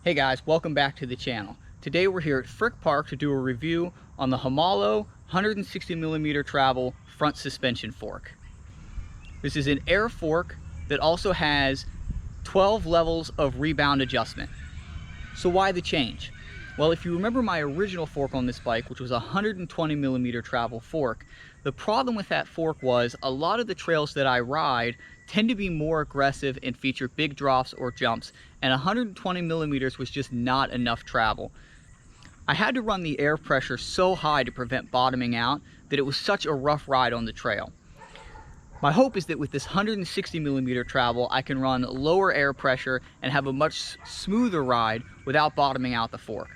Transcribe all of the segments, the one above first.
Hey guys, welcome back to the channel. Today we're here at Frick Park to do a review on the Himalo 160mm travel front suspension fork. This is an air fork that also has 12 levels of rebound adjustment. So why the change? Well, if you remember my original fork on this bike, which was a 120mm travel fork, the problem with that fork was a lot of the trails that I ride tend to be more aggressive and feature big drops or jumps, and 120mm was just not enough travel. I had to run the air pressure so high to prevent bottoming out that it was such a rough ride on the trail. My hope is that with this 160mm travel, I can run lower air pressure and have a much smoother ride without bottoming out the fork.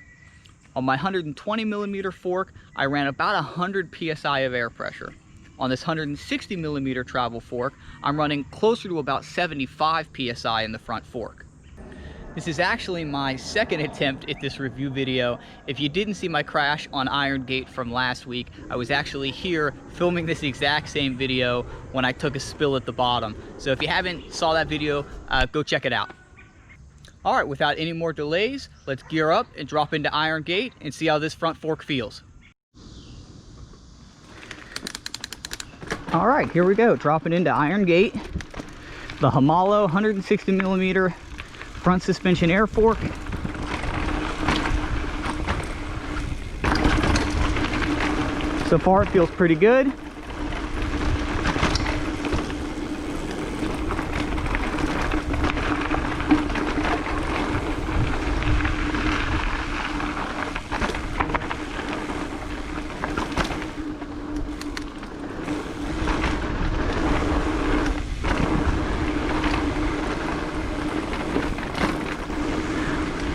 On my 120mm fork, I ran about 100 psi of air pressure. On this 160mm travel fork, I'm running closer to about 75 psi in the front fork. This is actually my second attempt at this review video. If you didn't see my crash on Iron Gate from last week, I was actually here filming this exact same video when I took a spill at the bottom. So if you haven't saw that video, go check it out. All right, without any more delays, let's gear up and drop into Iron Gate and see how this front fork feels. All right, here we go, dropping into Iron Gate, the Himalo 160mm front suspension air fork. So far it feels pretty good.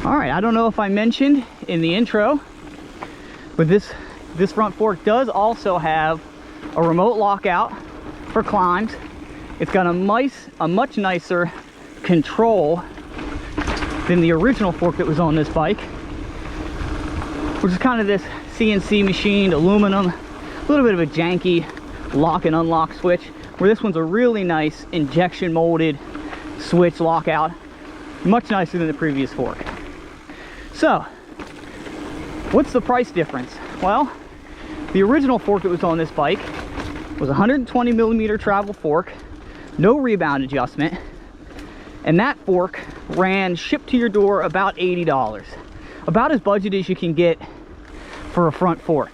All right, I don't know if I mentioned in the intro, but this front fork does also have a remote lockout for climbs. It's got a much nicer control than the original fork that was on this bike, which is kind of this CNC machined aluminum, a little bit of a janky lock and unlock switch, where this one's a really nice injection molded switch lockout, much nicer than the previous fork. So, what's the price difference? Well, the original fork that was on this bike was a 120mm travel fork, no rebound adjustment, and that fork ran shipped to your door about $80. About as budget as you can get for a front fork.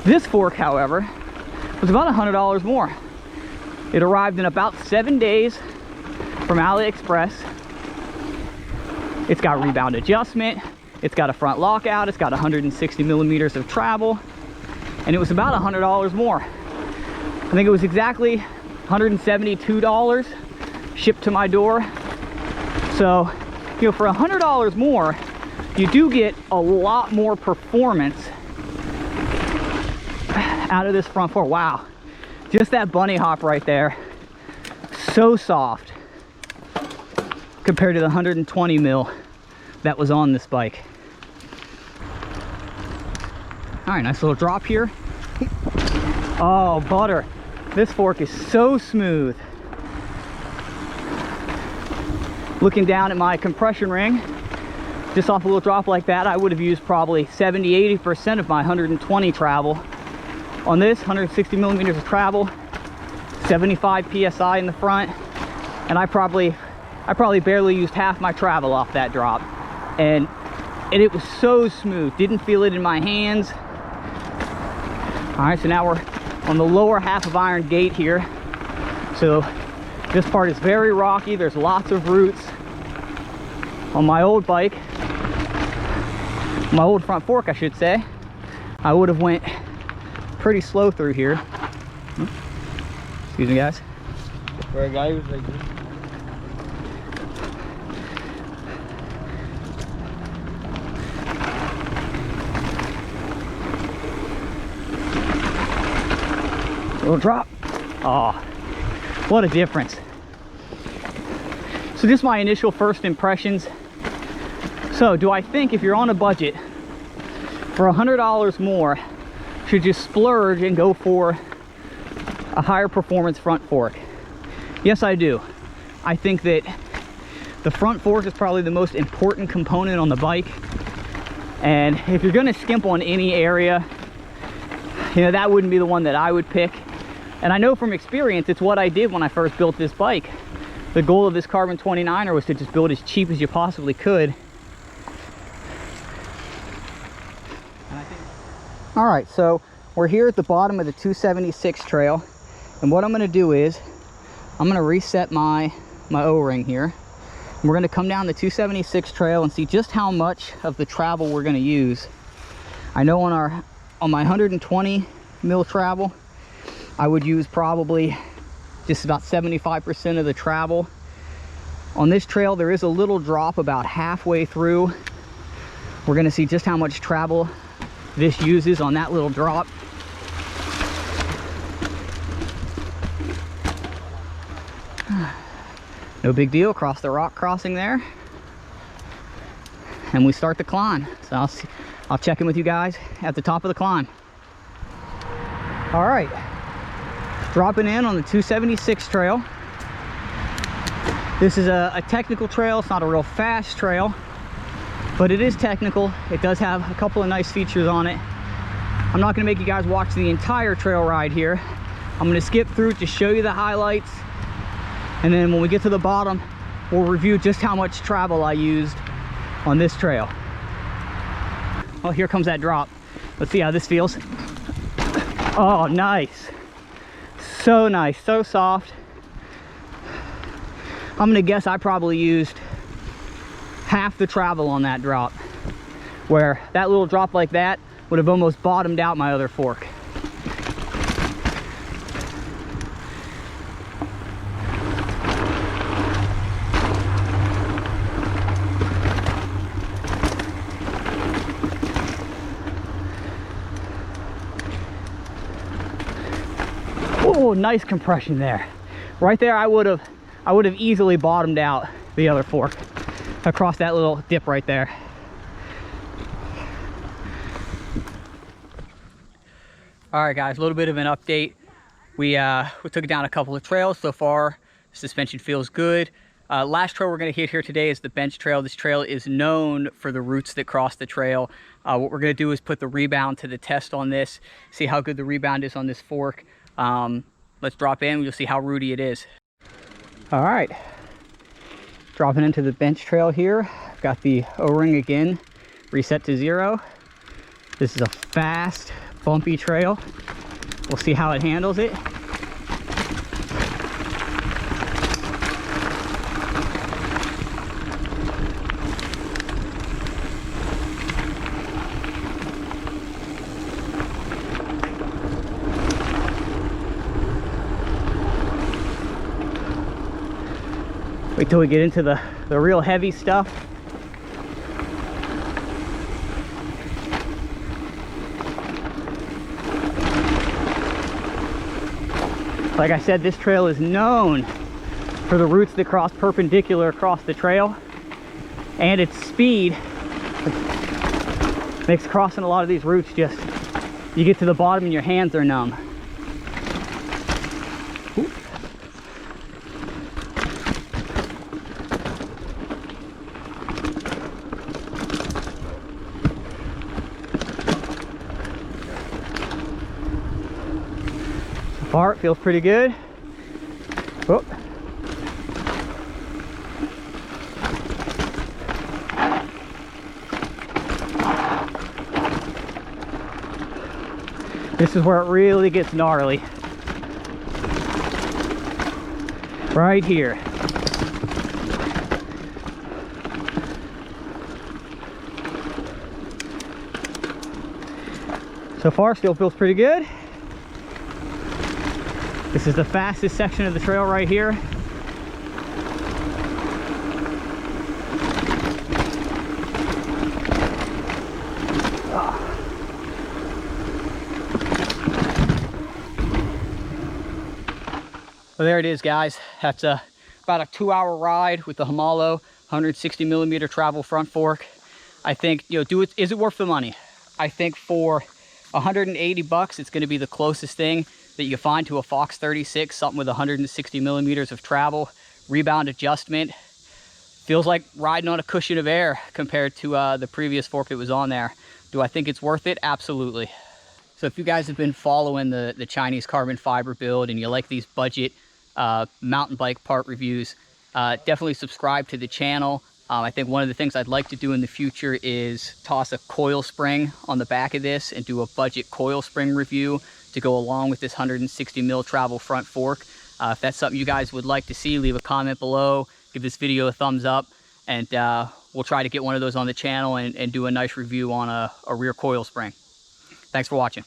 This fork, however, was about $100 more. It arrived in about 7 days from AliExpress. It's got rebound adjustment, it's got a front lockout, it's got 160mm of travel, and it was about $100 more. I think it was exactly $172 shipped to my door. So, you know, for $100 more, you do get a lot more performance out of this front fork. Wow, just that bunny hop right there, so soft compared to the 120mm that was on this bike. All right, nice little drop here. Oh, butter. This fork is so smooth. Looking down at my compression ring, just off a little drop like that, I would have used probably 70–80% of my 120 travel. On this, 160mm of travel, 75 psi in the front, and I probably barely used half my travel off that drop, and it was so smooth, didn't feel it in my hands. All right, so now we're on the lower half of Iron Gate here. So this part is very rocky, there's lots of roots. On my old bike, my old front fork I should say, I would have went pretty slow through here. Excuse me guys. For a guy who's like this. Little drop. Oh, what a difference. So just my initial first impressions. So do I think if you're on a budget for $100 more, should you splurge and go for a higher performance front fork? Yes, I do. I think that The front fork is probably the most important component on the bike. And if you're gonna skimp on any area, you know, that wouldn't be the one that I would pick. And I know from experience, it's what I did when I first built this bike. The goal of this Carbon 29er was to just build as cheap as you possibly could. All right, so we're here at the bottom of the 276 trail. And what I'm gonna do is, I'm gonna reset my O-ring here. We're gonna come down the 276 trail and see just how much of the travel we're gonna use. I know on my 120 mil travel, I would use probably just about 75% of the travel. On this trail, there is a little drop about halfway through. We're gonna see just how much travel this uses on that little drop. No big deal, across the rock crossing there. And we start the climb. So I'll check in with you guys at the top of the climb. All right, dropping in on the 276 trail. This is a technical trail. It's not a real fast trail, but it is technical. It does have a couple of nice features on it. I'm not gonna make you guys watch the entire trail ride here. I'm gonna skip through to show you the highlights. And then when we get to the bottom, we'll review just how much travel I used on this trail. Oh, here comes that drop. Let's see how this feels. Oh, nice. So nice, so soft. I'm gonna guess I probably used half the travel on that drop, where that little drop like that would have almost bottomed out my other fork. Oh, nice compression there. Right there, I would have easily bottomed out the other fork across that little dip right there. All right, guys, a little bit of an update. We took down a couple of trails so far. Suspension feels good. Last trail we're going to hit here today is the bench trail. This trail is known for the roots that cross the trail. What we're going to do is put the rebound to the test on this, see how good the rebound is on this fork. Let's drop in, you'll see how rooty it is. All right, dropping into the bench trail here. I've got the O-ring again, reset to 0. This is a fast, bumpy trail. We'll see how it handles it. Wait till we get into the real heavy stuff. Like I said, this trail is known for the roots that cross perpendicular across the trail, and its speed makes crossing a lot of these roots just, you get to the bottom and your hands are numb. Ooh. So far, it feels pretty good. Oh. This is where it really gets gnarly. Right here. So far, still feels pretty good. This is the fastest section of the trail right here. Well, there it is, guys. That's about a 2-hour ride with the Himalo 160mm travel front fork. I think, you know, is it worth the money? I think for 180 bucks, it's going to be the closest thing that you find to a Fox 36, something with 160mm of travel, rebound adjustment, feels like riding on a cushion of air compared to the previous fork that was on there. Do I think it's worth it? Absolutely. So if you guys have been following the Chinese carbon fiber build and you like these budget mountain bike part reviews, definitely subscribe to the channel. I think one of the things I'd like to do in the future is toss a coil spring on the back of this and do a budget coil spring review to go along with this 160 mil travel front fork. If that's something you guys would like to see, leave a comment below, give this video a thumbs up, and we'll try to get one of those on the channel and do a nice review on a rear coil spring. Thanks for watching.